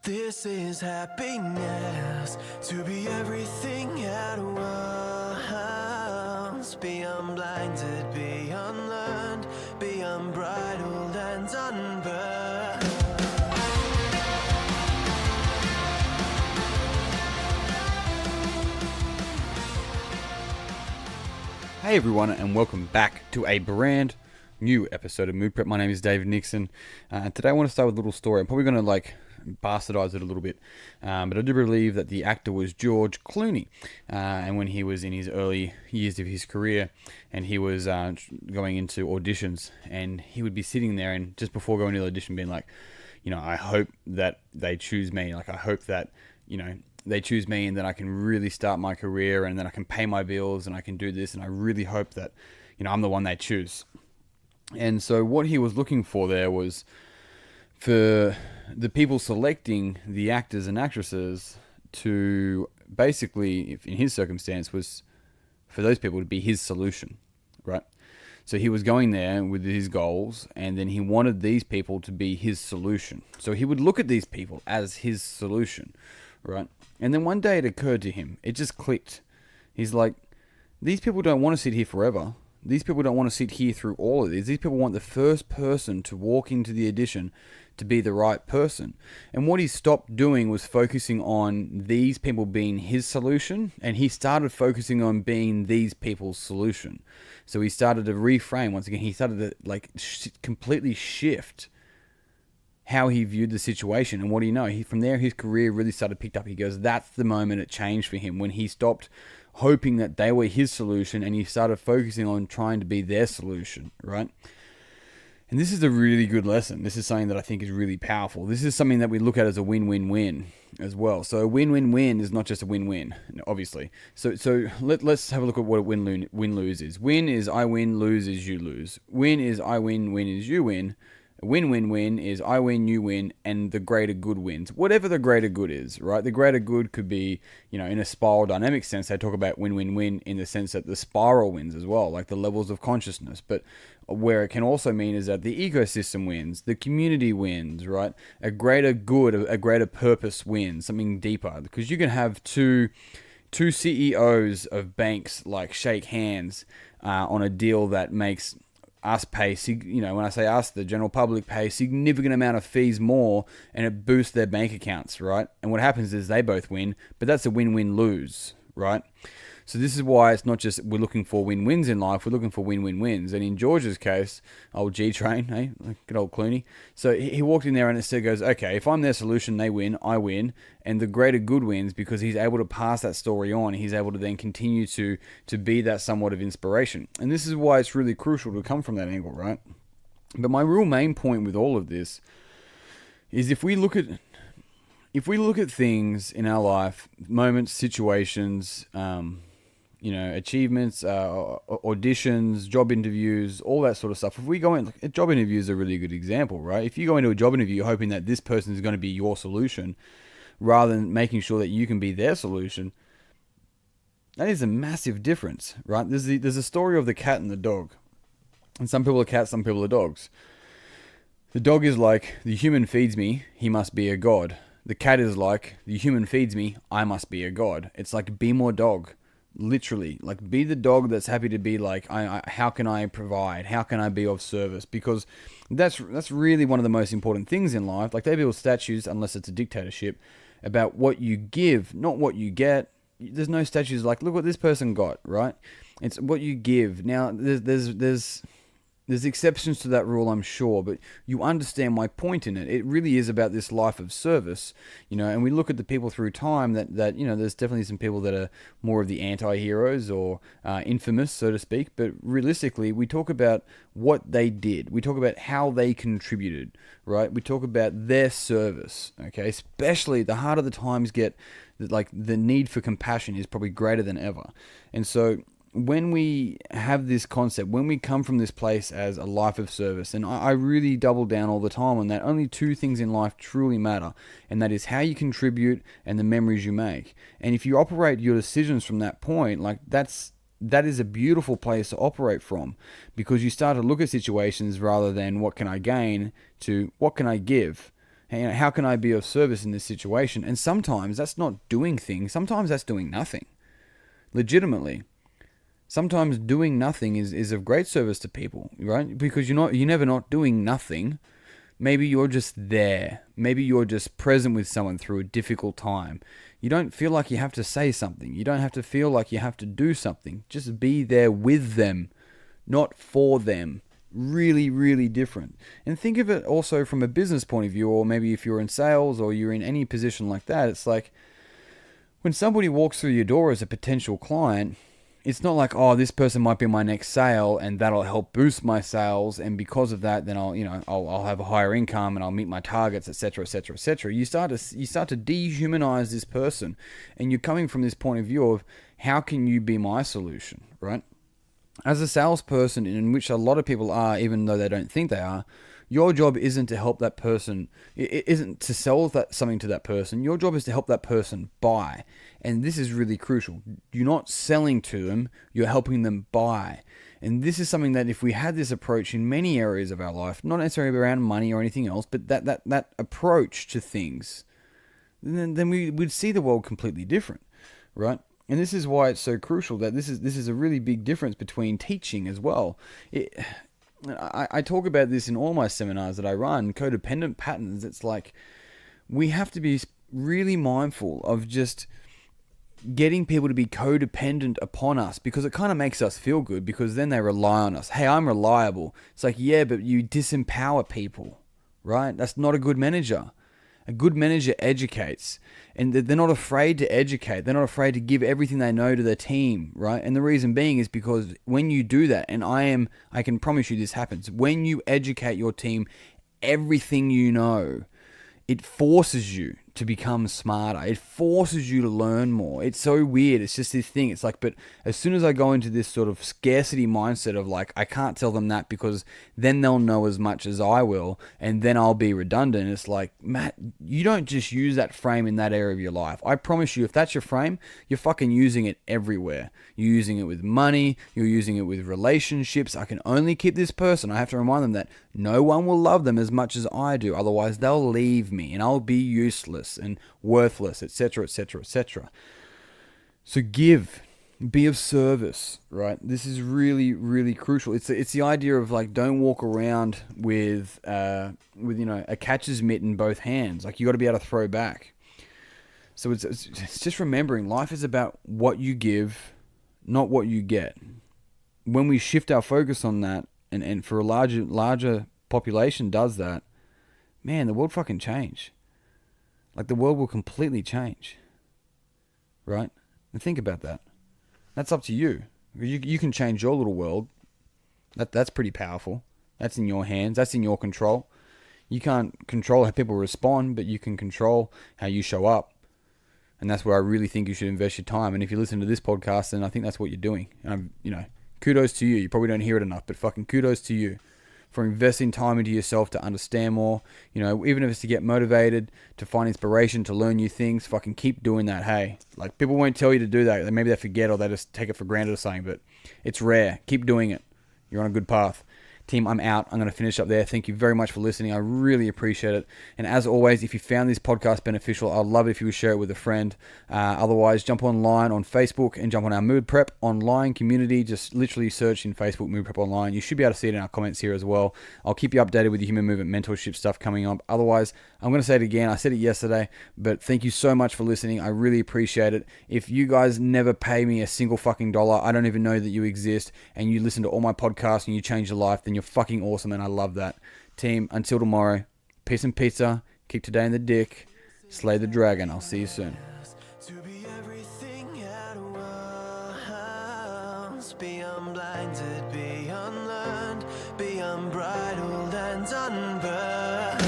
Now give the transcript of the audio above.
This is happiness, to be everything at once. Be unblinded, be unlearned, be unbridled and unburned. Hey everyone, and welcome back to a brand new episode of Mood Prep. My name is David Nixon. Today I want to start with a little story. I'm probably going to bastardize it a little bit, but I do believe that the actor was George Clooney, and when he was in his early years of his career, and he was going into auditions, and he would be sitting there, and just before going to the audition, being like, I hope that they choose me. I hope that they choose me, and then I can really start my career, and then I can pay my bills, and I can do this, and I really hope that I'm the one they choose. And so what he was looking for there was for the people selecting the actors and actresses to basically, if in his circumstance, was for those people to be his solution, right? So he was going there with his goals, and then he wanted these people to be his solution. So he would look at these people as his solution, right? And then one day it occurred to him, it just clicked. He's like, these people don't want to sit here forever. These people don't want to sit here through all of these. These people want the first person to walk into the audition to be the right person. And what he stopped doing was focusing on these people being his solution, and he started focusing on being these people's solution. So he started to reframe. Once again, he started to completely shift how he viewed the situation. And what do you know? From there, his career really started picked up. He goes, that's the moment it changed for him, when he stopped hoping that they were his solution, and he started focusing on trying to be their solution, right? And this is a really good lesson. This is something that I think is really powerful. This is something that we look at as a win-win-win as well. So a win-win-win is not just a win-win, obviously. So let's have a look at what a win-lose is. Win is I win, lose is you lose. Win is I win, win is you win. Win-win-win is I win, you win, and the greater good wins. Whatever the greater good is, right? The greater good could be, in a spiral dynamic sense, they talk about win-win-win in the sense that the spiral wins as well, like the levels of consciousness. But where it can also mean is that the ecosystem wins, the community wins, right? A greater good, a greater purpose wins, something deeper. Because you can have two CEOs of banks shake hands on a deal that makes us pay, when I say us, the general public pay a significant amount of fees more, and it boosts their bank accounts, right? And what happens is they both win, but that's a win-win-lose, right? So this is why it's not just we're looking for win-wins in life, we're looking for win-win-wins. And in George's case, old G-Train, good old Clooney. So he walked in there and it goes, okay, if I'm their solution, they win, I win. And the greater good wins because he's able to pass that story on. He's able to then continue to be that somewhat of inspiration. And this is why it's really crucial to come from that angle, right? But my real main point with all of this is if we look at things in our life, moments, situations, achievements, auditions, job interviews, all that sort of stuff. If we go in, a job interview is a really good example, right? If you go into a job interview hoping that this person is going to be your solution, rather than making sure that you can be their solution, that is a massive difference, right? There's a story of the cat and the dog. And some people are cats, some people are dogs. The dog is like, the human feeds me, he must be a god. The cat is like, the human feeds me, I must be a god. It's like, be more dog. Literally, be the dog that's happy to be how can I provide? How can I be of service? Because that's really one of the most important things in life. They build statues, unless it's a dictatorship, about what you give, not what you get. There's no statues look what this person got, right? It's what you give. Now, there's exceptions to that rule, I'm sure, but you understand my point in it. It really is about this life of service, and we look at the people through time that there's definitely some people that are more of the anti-heroes or infamous, so to speak, but realistically, we talk about what they did. We talk about how they contributed, right? We talk about their service, okay? Especially the harder the times get, the need for compassion is probably greater than ever. And so when we have this concept, when we come from this place as a life of service, and I really double down all the time on that, only two things in life truly matter, and that is how you contribute and the memories you make. And if you operate your decisions from that point, that is a beautiful place to operate from, because you start to look at situations rather than what can I gain to what can I give. How can I be of service in this situation? And sometimes that's not doing things. Sometimes that's doing nothing. Legitimately. Sometimes doing nothing is of great service to people, right? Because you're never not doing nothing. Maybe you're just there. Maybe you're just present with someone through a difficult time. You don't feel like you have to say something. You don't have to feel like you have to do something. Just be there with them, not for them. Really, really different. And think of it also from a business point of view, or maybe if you're in sales or you're in any position like that, it's like when somebody walks through your door as a potential client, it's not like, oh, this person might be my next sale and that'll help boost my sales, and because of that, then I'll have a higher income and I'll meet my targets, etc., etc., etc. You start to dehumanize this person, and you're coming from this point of view of how can you be my solution, right? As a salesperson, in which a lot of people are, even though they don't think they are, your job isn't to help that person. It isn't to sell something to that person. Your job is to help that person buy. And this is really crucial. You're not selling to them, you're helping them buy. And this is something that if we had this approach in many areas of our life, not necessarily around money or anything else, but that approach to things, then we'd see the world completely different, right? And this is why it's so crucial that this is a really big difference between teaching as well. I talk about this in all my seminars that I run, codependent patterns. It's like we have to be really mindful of just getting people to be codependent upon us, because it kind of makes us feel good, because then they rely on us. Hey, I'm reliable. It's like, yeah, but you disempower people, right? That's not a good manager. A good manager educates, and they're not afraid to educate. They're not afraid to give everything they know to their team, right? And the reason being is because when you do that, and I can promise you this happens, when you educate your team everything you know, it forces you to become smarter. It forces you to learn more. It's so weird. It's just this thing. It's like, but as soon as I go into this sort of scarcity mindset of like, I can't tell them that because then they'll know as much as I will, and then I'll be redundant. It's like, Matt, you don't just use that frame in that area of your life. I promise you, if that's your frame, you're fucking using it everywhere. You're using it with money. You're using it with relationships. I can only keep this person. I have to remind them that no one will love them as much as I do. Otherwise, they'll leave me and I'll be useless and worthless, etc., etc., etc. So be of service, right? This is really, really crucial. It's the idea of like, don't walk around with a catcher's mitt in both hands. Like, you got to be able to throw back. So it's just remembering life is about what you give, not what you get. When we shift our focus on that, and for a larger population does that, man, the world fucking change. Like, the world will completely change, right? And think about that. That's up to you. You can change your little world. That's pretty powerful. That's in your hands. That's in your control. You can't control how people respond, but you can control how you show up. And that's where I really think you should invest your time. And if you listen to this podcast, then I think that's what you're doing. And kudos to you. You probably don't hear it enough, but fucking kudos to you for investing time into yourself to understand more. Even if it's to get motivated, to find inspiration, to learn new things, fucking keep doing that. Hey, like, people won't tell you to do that. Maybe they forget, or they just take it for granted or something, but it's rare. Keep doing it. You're on a good path. Team, I'm out. I'm going to finish up there. Thank you very much for listening. I really appreciate it. And as always, if you found this podcast beneficial, I'd love it if you would share it with a friend. Otherwise, jump online on Facebook and jump on our Mood Prep online community. Just literally search in Facebook Mood Prep Online. You should be able to see it in our comments here as well. I'll keep you updated with the human movement mentorship stuff coming up. Otherwise, I'm going to say it again. I said it yesterday, but thank you so much for listening. I really appreciate it. If you guys never pay me a single fucking dollar, I don't even know that you exist, and you listen to all my podcasts and you change your life, then you're fucking awesome, and I love that. Team, until tomorrow, peace and pizza, kick today in the dick, slay the dragon. I'll see you soon. To be everything at once, be unblinded, be unlearned, be unbridled and unburned.